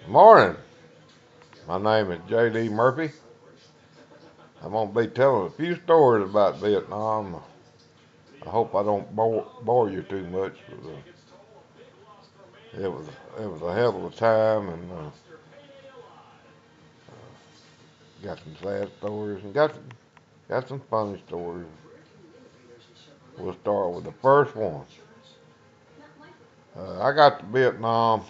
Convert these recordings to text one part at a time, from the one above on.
Morning. My name is J.D. Murphy. I'm going to be telling a few stories about Vietnam. I hope I don't bore you too much. But, it was it was a hell of a time, and got some sad stories and got some funny stories. We'll start with the first one. I got to Vietnam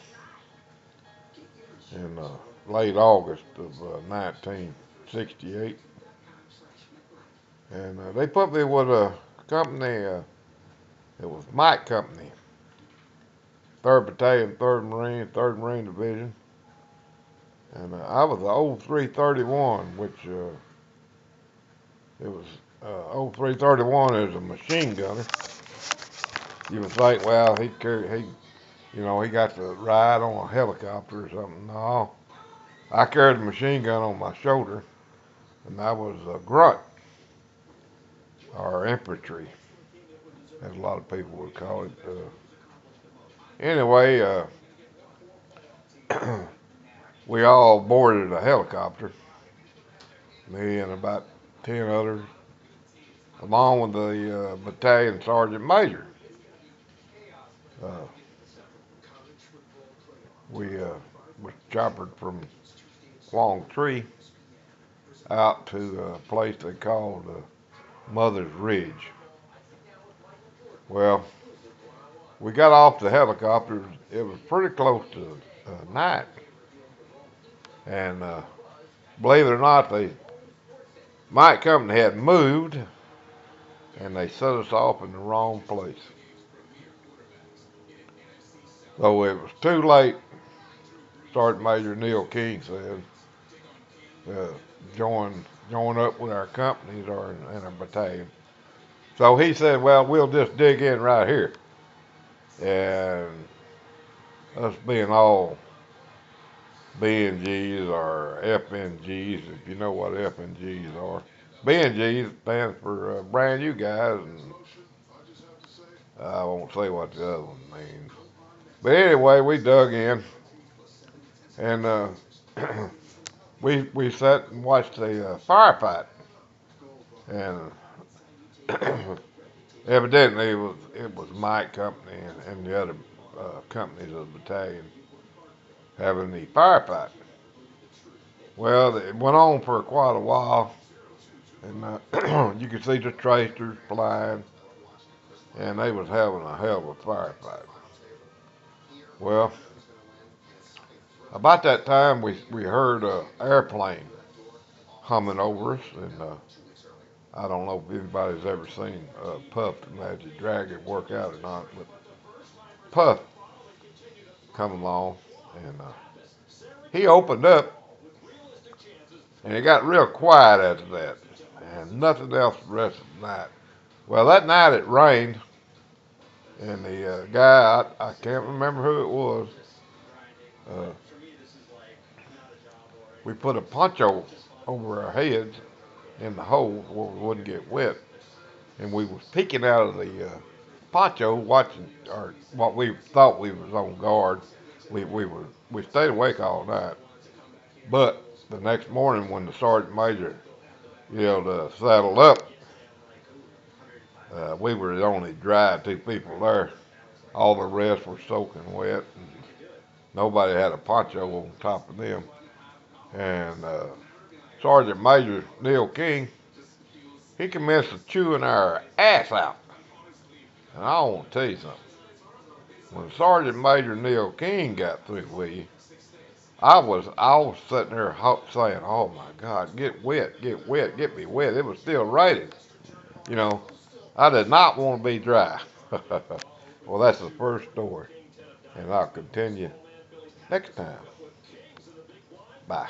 in late August of 1968, and they put me with a company. It was Mike Company, 3rd Battalion, 3rd Marine, 3rd Marine Division. And I was a 0331, which it was 0331 is a machine gunner. You would think, well, he got to ride on a helicopter or something. No, I carried a machine gun on my shoulder, and I was a grunt, or infantry, as a lot of people would call it. Anyway, we all boarded a helicopter, me and about 10 others, along with the battalion sergeant major. Uh, we was choppered from Quang Tree out to a place they called Mother's Ridge. Well, we got off the helicopter. It was pretty close to night, and believe it or not, my company had moved, and they set us off in the wrong place. So it was too late. Sergeant Major Neil King said, uh, join up with our companies or in our battalion. So he said, well, we'll just dig in right here. And us being all BNGs or FNGs, if you know what FNGs are. BNGs stands for brand new guys, and I won't say what the other one means. But anyway, we dug in, and we sat and watched a firefight, and evidently it was my company and the other companies of the battalion having the firefight. Well, it went on for quite a while, and you could see the tracers flying, and they was having a hell of a firefight. Well, about that time, we heard an airplane humming over us, and I don't know if anybody's ever seen Puff the Magic Dragon work out or not, but Puff come along, and he opened up, and it got real quiet after that, and nothing else the rest of the night. Well, that night it rained, and the guy, I can't remember who it was, uh, we put a poncho over our heads in the hole where we wouldn't get wet, and we was peeking out of the poncho watching, or what we thought we was on guard. We stayed awake all night, but the next morning when the sergeant major yelled saddle up, we were the only dry two people there. All the rest were soaking wet, and nobody had a poncho on top of them. And Sergeant Major Neil King, he commenced chewing our ass out. And I want to tell you something. When Sergeant Major Neil King got through with you, I was sitting there saying, "Oh my God, get wet, get wet, get me wet." It was still raining. You know, I did not want to be dry. Well, that's the first story, and I'll continue next time. Bye.